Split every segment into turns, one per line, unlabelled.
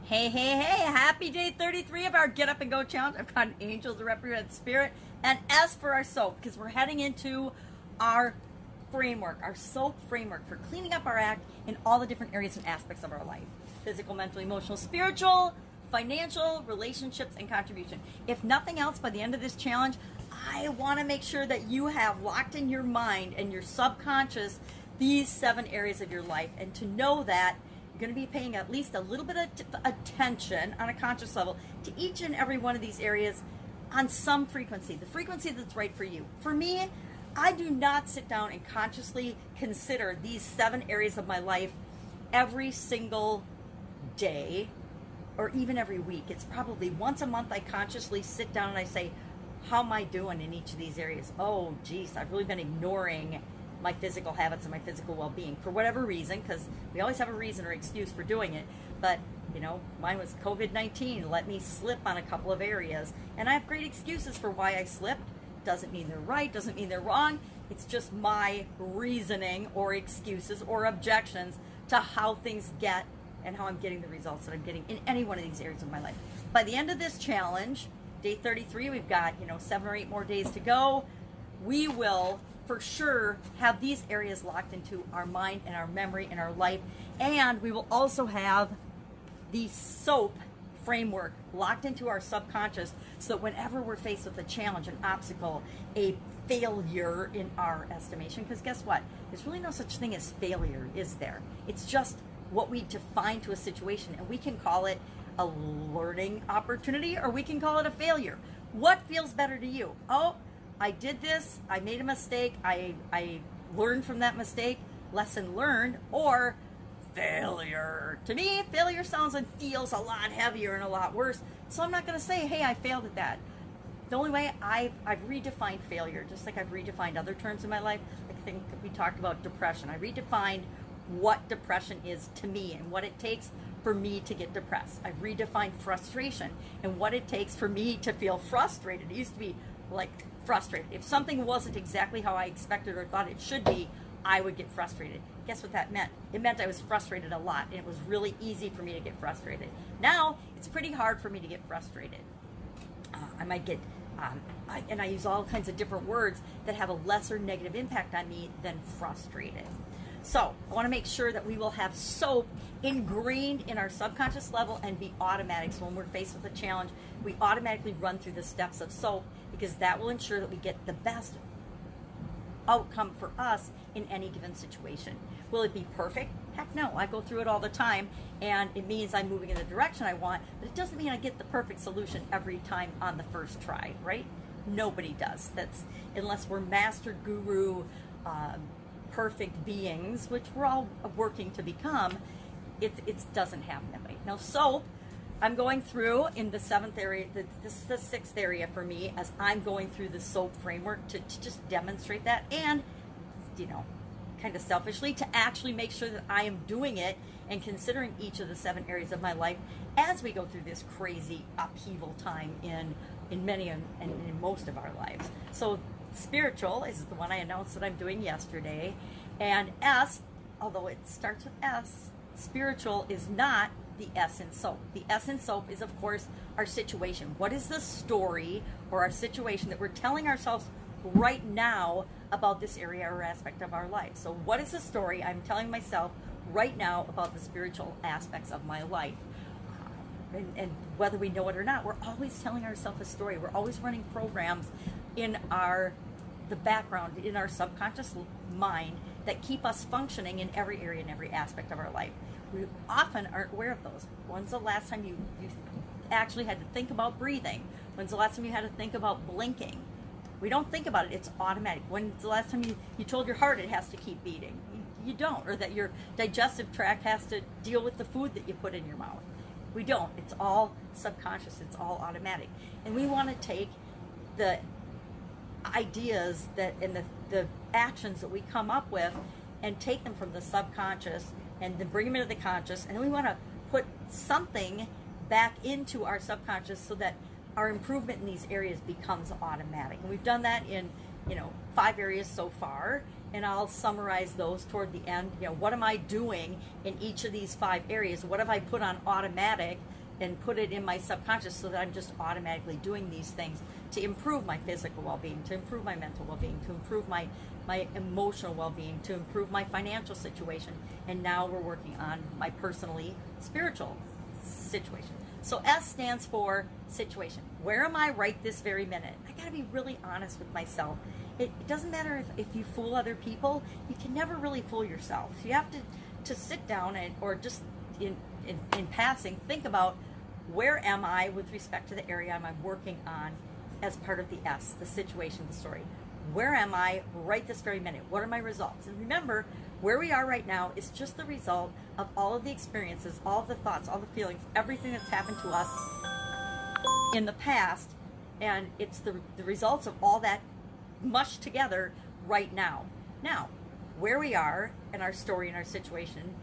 Hey, hey, hey, happy day 33 of our Get Up and Go challenge. I've got an angel to represent spirit and S for our soap because we're heading into our framework, our soap framework for cleaning up our act in all the different areas and aspects of our life. Physical, mental, emotional, spiritual, financial, relationships, and contribution. If nothing else, by the end of this challenge, I want to make sure that you have locked in your mind and your subconscious these 7 areas of your life, and to know that you're going to be paying at least a little bit of attention on a conscious level to each and every one of these areas on some frequency, the frequency that's right for you. For me, I do not sit down and consciously consider these 7 areas of my life every single day or even every week. It's probably once a month I consciously sit down and I say, how am I doing in each of these areas? Oh, geez, I've really been ignoring my physical habits and my physical well-being for whatever reason, because we always have a reason or excuse for doing it. But, you know, mine was COVID-19 let me slip on a couple of areas. And I have great excuses for why I slipped. Doesn't mean they're right, doesn't mean they're wrong. It's just my reasoning or excuses or objections to how things get and how I'm getting the results that I'm getting in any one of these areas of my life. By the end of this challenge, day 33, we've got, 7 or 8 more days to go. We will for sure have these areas locked into our mind and our memory and our life. And we will also have the SOAP framework locked into our subconscious so that whenever we're faced with a challenge, an obstacle, a failure in our estimation, because guess what? There's really no such thing as failure, is there? It's just what we define to a situation, and we can call it a learning opportunity or we can call it a failure. What feels better to you? Oh, I did this, I made a mistake, I learned from that mistake, lesson learned, or failure. To me, failure sounds and feels a lot heavier and a lot worse, so I'm not going to say, hey, I failed at that. The only way I've redefined failure, just like I've redefined other terms in my life. I think we talked about depression. I redefined what depression is to me and what it takes for me to get depressed. I've redefined frustration and what it takes for me to feel frustrated. It used to be like frustrated. If something wasn't exactly how I expected or thought it should be, I would get frustrated. Guess what that meant? It meant I was frustrated a lot, and it was really easy for me to get frustrated. Now, it's pretty hard for me to get frustrated. I might get, and I use all kinds of different words that have a lesser negative impact on me than frustrated. So I want to make sure that we will have SOAP ingrained in our subconscious level and be automatic. So when we're faced with a challenge, we automatically run through the steps of SOAP, because that will ensure that we get the best outcome for us in any given situation. Will it be perfect? Heck no. I go through it all the time, and it means I'm moving in the direction I want, but it doesn't mean I get the perfect solution every time on the first try, right? Nobody does. That's unless we're master guru perfect beings, which we're all working to become. It doesn't happen that way. Now, SOAP, I'm going through in the 7th area, this is the 6th area for me, as I'm going through the SOAP framework to just demonstrate that, and, kind of selfishly, to actually make sure that I am doing it and considering each of the 7 areas of my life as we go through this crazy upheaval time in many and in most of our lives. So spiritual is the one I announced that I'm doing yesterday, and S, although it starts with S, spiritual is not the S in SOAP. The S in SOAP is, of course, our situation. What is the story or our situation that we're telling ourselves right now about this area or aspect of our life? So what is the story I'm telling myself right now about the spiritual aspects of my life? And whether we know it or not, we're always telling ourselves a story. We're always running programs in the background, in our subconscious mind, that keep us functioning in every area and every aspect of our life. We often aren't aware of those. When's the last time you actually had to think about breathing? When's the last time you had to think about blinking? We don't think about it. It's automatic. When's the last time you told your heart it has to keep beating? You don't. Or that your digestive tract has to deal with the food that you put in your mouth. We don't. It's all subconscious. It's all automatic. And we want to take the ideas that and the actions that we come up with and take them from the subconscious and then bring them into the conscious, and then we want to put something back into our subconscious so that our improvement in these areas becomes automatic. And we've done that in 5 areas so far, and I'll summarize those toward the end. What am I doing in each of these 5 areas? What have I put on automatic and put it in my subconscious so that I'm just automatically doing these things to improve my physical well-being, to improve my mental well-being, to improve my emotional well-being, to improve my financial situation. And now we're working on my personally spiritual situation. So S stands for situation. Where am I right this very minute? I got to be really honest with myself. It doesn't matter if you fool other people. You can never really fool yourself. You have to sit down or just in passing, think about where am I with respect to the area I'm working on as part of the S, the situation, the story. Where am I right this very minute? What are my results? And remember, where we are right now is just the result of all of the experiences, all of the thoughts, all the feelings, everything that's happened to us in the past, and it's the results of all that mushed together right now. Now, where we are in our story and our situation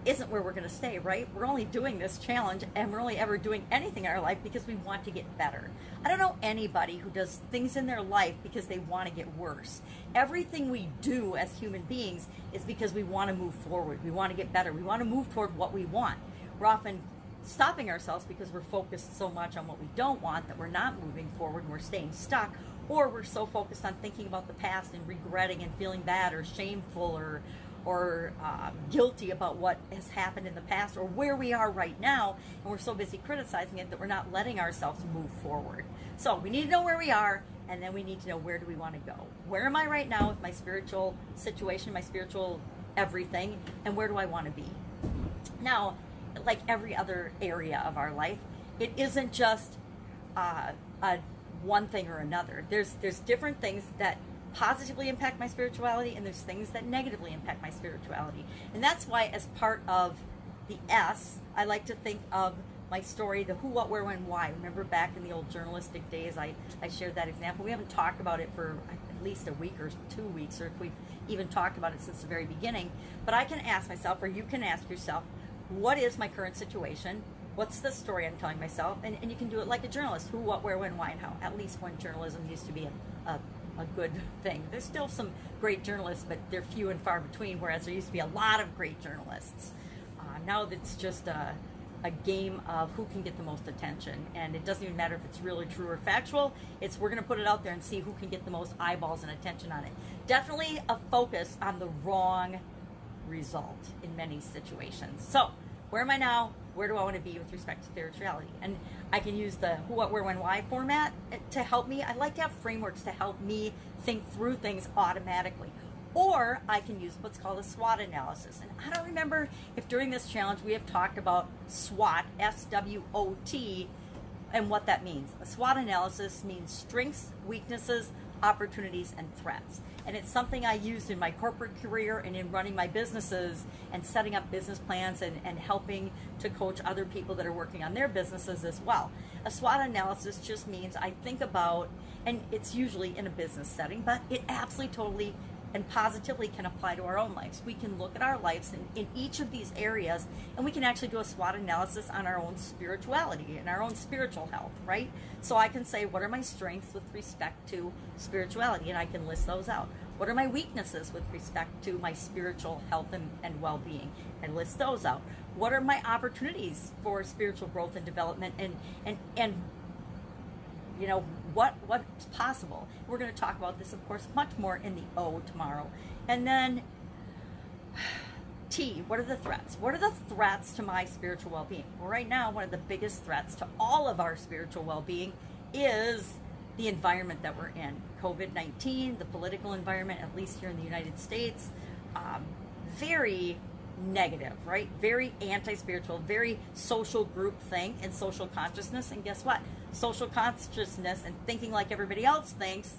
isn't where we're going to stay, right? We're only doing this challenge, and we're only ever doing anything in our life because we want to get better. I don't know anybody who does things in their life because they want to get worse. Everything we do as human beings is because we want to move forward. We want to get better. We want to move toward what we want. We're often stopping ourselves because we're focused so much on what we don't want that we're not moving forward and we're staying stuck, or we're so focused on thinking about the past and regretting and feeling bad or shameful or guilty about what has happened in the past or where we are right now, and we're so busy criticizing it that we're not letting ourselves move forward. So we need to know where we are, and then we need to know where do we want to go. Where am I right now with my spiritual situation, my spiritual everything, and where do I want to be? Now, like every other area of our life, it isn't just one thing or another. There's different things that positively impact my spirituality, and there's things that negatively impact my spirituality. And that's why, as part of the S, I like to think of my story, the who, what, where, when, why. Remember back in the old journalistic days, I shared that example. We haven't talked about it for at least a week or 2 weeks, or if we've even talked about it since the very beginning. But I can ask myself, or you can ask yourself, what is my current situation? What's the story I'm telling myself? And you can do it like a journalist. Who, what, where, when, why, and how. At least when journalism used to be a good thing. There's still some great journalists, but they're few and far between, whereas there used to be a lot of great journalists. Now it's just a game of who can get the most attention, and it doesn't even matter if it's really true or factual. We're going to put it out there and see who can get the most eyeballs and attention on it. Definitely a focus on the wrong result in many situations. So where am I now? Where do I want to be with respect to spirituality? And I can use the who, what, where, when, why format to help me. I like to have frameworks to help me think through things automatically. Or I can use what's called a SWOT analysis. And I don't remember if during this challenge we have talked about SWOT, S-W-O-T, and what that means. A SWOT analysis means strengths, weaknesses, opportunities, and threats. And it's something I used in my corporate career and in running my businesses and setting up business plans and helping to coach other people that are working on their businesses as well. A SWOT analysis just means I think about, and it's usually in a business setting, but it absolutely, totally, and positively can apply to our own lives. We can look at our lives in each of these areas, and we can actually do a SWOT analysis on our own spirituality and our own spiritual health, right? So I can say, what are my strengths with respect to spirituality? And I can list those out. What are my weaknesses with respect to my spiritual health and well-being? And list those out. What are my opportunities for spiritual growth and development, and you know, what's possible? We're going to talk about this, of course, much more in the O tomorrow. And then T, what are the threats? What are the threats to my spiritual well-being? Well, right now, one of the biggest threats to all of our spiritual well-being is the environment that we're in. COVID-19, the political environment, at least here in the United States, very negative, right? Very anti-spiritual, very social group think and social consciousness. And guess what? Social consciousness and thinking like everybody else thinks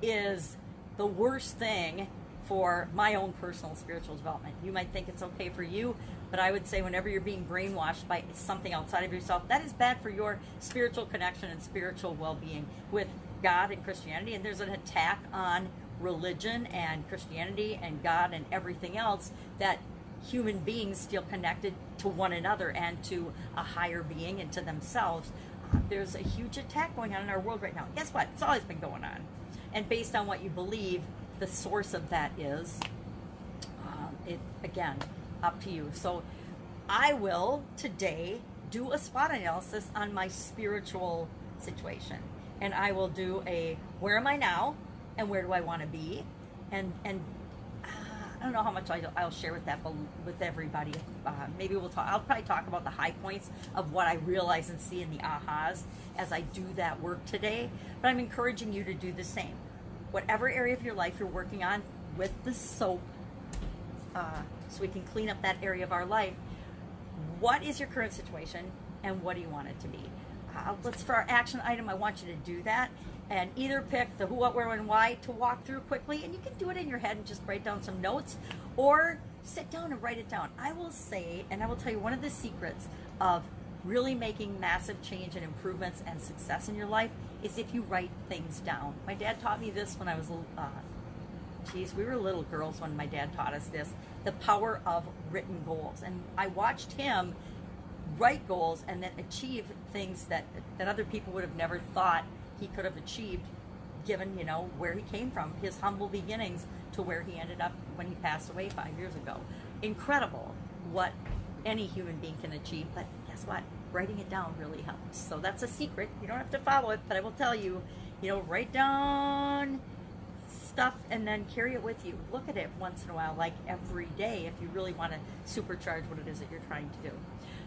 is the worst thing for my own personal spiritual development. You might think it's okay for you, but I would say whenever you're being brainwashed by something outside of yourself, that is bad for your spiritual connection and spiritual well-being with God and Christianity. And there's an attack on religion and Christianity and God and everything else, that human beings feel connected to one another and to a higher being and to themselves. There's a huge attack going on in our world right now. Guess what? It's always been going on. And based on what you believe the source of that is, again, up to you. So I will today do a SWOT analysis on my spiritual situation. And I will do a where am I now and where do I want to be, and I don't know how much I'll share with that, but with everybody. Maybe we'll talk. I'll probably talk about the high points of what I realize and see in the ahas as I do that work today. But I'm encouraging you to do the same. Whatever area of your life you're working on with the soap, so we can clean up that area of our life. What is your current situation, and what do you want it to be? Let's, for our action item, I want you to do that. And either pick the who, what, where, and why to walk through quickly, and you can do it in your head and just write down some notes, or sit down and write it down. I will say, and I will tell you, one of the secrets of really making massive change and improvements and success in your life is if you write things down. My dad taught me this when I was we were little girls when my dad taught us this, the power of written goals. And I watched him write goals and then achieve things that other people would have never thought he could have achieved, given, you know, where he came from, his humble beginnings, to where he ended up when he passed away 5 years ago. Incredible what any human being can achieve, but guess what? Writing it down really helps. So that's a secret. You don't have to follow it, but I will tell you, you know, write down stuff and then carry it with you. Look at it once in a while, like every day, if you really want to supercharge what it is that you're trying to do.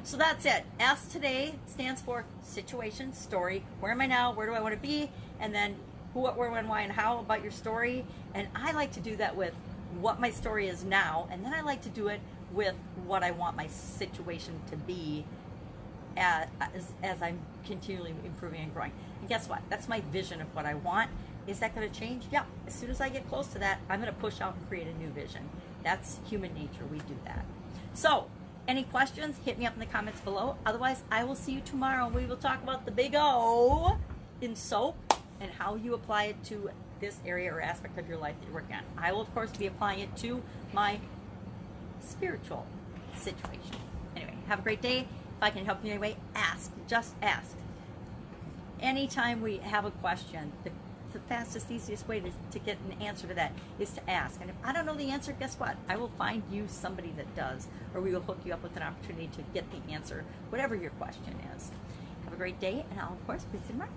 So that's it. S today stands for situation, story. Where am I now? Where do I want to be? And then who, what, where, when, why, and how about your story. And I like to do that with what my story is now, and then I like to do it with what I want my situation to be as I'm continually improving and growing. And guess what? That's my vision of what I want. Is that going to change? Yeah. As soon as I get close to that, I'm going to push out and create a new vision. That's human nature. We do that. So, any questions? Hit me up in the comments below. Otherwise, I will see you tomorrow, and we will talk about the big O in soap and how you apply it to this area or aspect of your life that you're working on. I will, of course, be applying it to my spiritual situation. Anyway, have a great day. If I can help you in any way, ask. Just ask. Anytime we have a question, the fastest, easiest way to get an answer to that is to ask. And if I don't know the answer, guess what? I will find you somebody that does, or we will hook you up with an opportunity to get the answer, whatever your question is. Have a great day, and I'll, of course, be tomorrow.